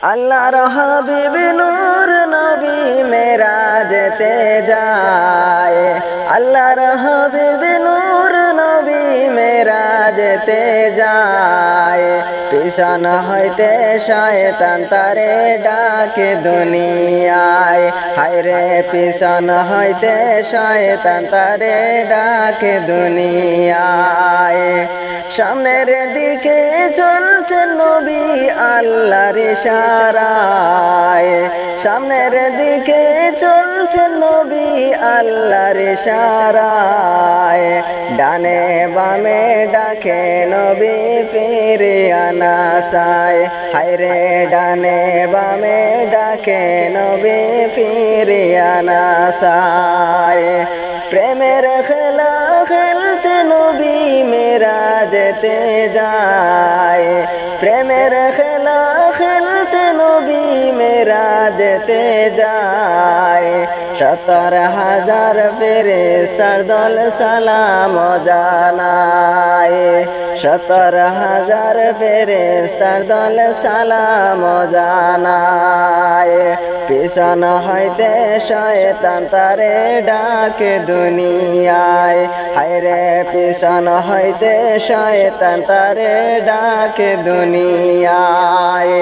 আল্লাহর হাবিব নূর নবী মেরাজেতে যায়। আল্লাহর হাবিব নূর নবী মেরাজেতে যায়। পিছন হইতে শয়তান তারে ডাকে দুনিয়ায়। হায়রে পিছন হইতে শয়তান তারে ডাকে দুনিয়ায়। সামনের দিকে চলছে নবী আল্লাহর ইশারায়। সামনের দিকে চলছে নবী আল্লাহর ইশারায়। ডানে বামে ডাকে নবী ফিরিয়া না চায়। হায়রে ডানে বামে ডাকে নবী ফিরিয়া না চায়। প্রেমের খেলা খেলতে নবী মেরাজেতে যায়। প্রেমের খেলা খেলতে নবী মেরাজেতে যায়। 70,000 ফেরেশতার দল সালাম জানায়। 70,000 ফেরেশতার দল সালাম জানায়। পিছন হইতে শয়তান তারে ডাকে দুনিয়ায়। হায়রে পিছন হইতে শয়তান তারে ডাকে দুনিয়ায়।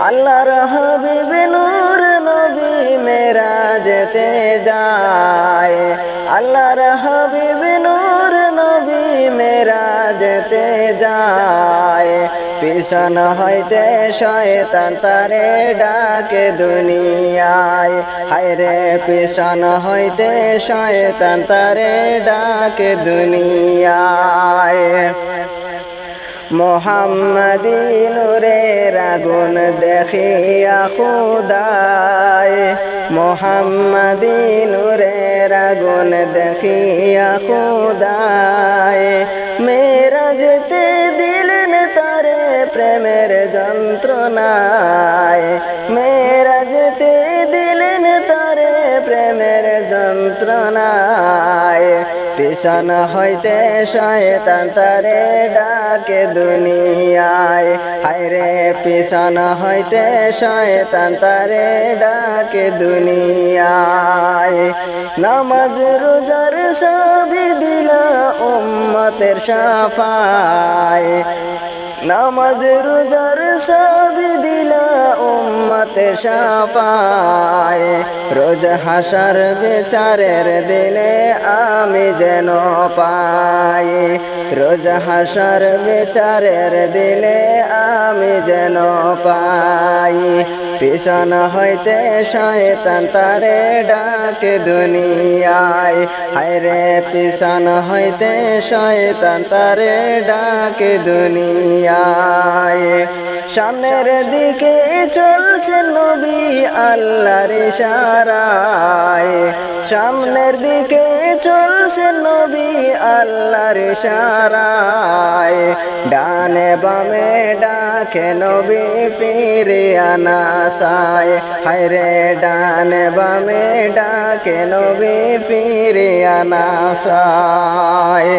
আল্লাহর হাবিব নূর নবী মেরাজেতে যায়। আল্লাহর হাবিব নূর নবী মেরাজেতে যায়। পিছন হইতে শয়তান তারে ডাকে দুনিয়ায়। হায়রে পিছন হইতে শয়তান তারে ডাকে দুনিয়ায়। মোহাম্মদী নূরের আগুন দেখিয়া খুদায়। মোহাম্মদী নূরের আগুন দেখিয়া খুদায়। মেরাজেতে দিলেন তারে প্রেমের যন্ত্রণায়। মেরাজেতে দিলেন তারে প্রেমের যন্ত্রণায়। পিছন হইতে শয়তান তারে ডাকে দুনিয়ায়। হায়রে পিছন হইতে শয়তান তারে ডাকে দুনিয়ায়। নামাজ রোজার সবই দিলা উম্মতের শাফায়। নামাজ রোজার সবই দিলা উম্মতের শাফায়। রোজ হাসর বিচারের দিনে আমি যেন পাই। রোজ হাসর বিচারের দিনে আমি যেন পাই। পিছন হইতে শয়তান তারে ডাকে দুনিয়ায়। হায়রে পিছন হইতে শয়তান তারে ডাকে দুনিয়ায়। সামনের দিকে চলছে নবী আল্লাহর ইশারায়। সামনের দিকে চলছে নবী আল্লাহর ইশারায়। ডানে বামে ডাকে নবী ফিরিয়া না চায়। হায়রে ডানে বামে ডাকে নবী ফিরিয়া না চায়।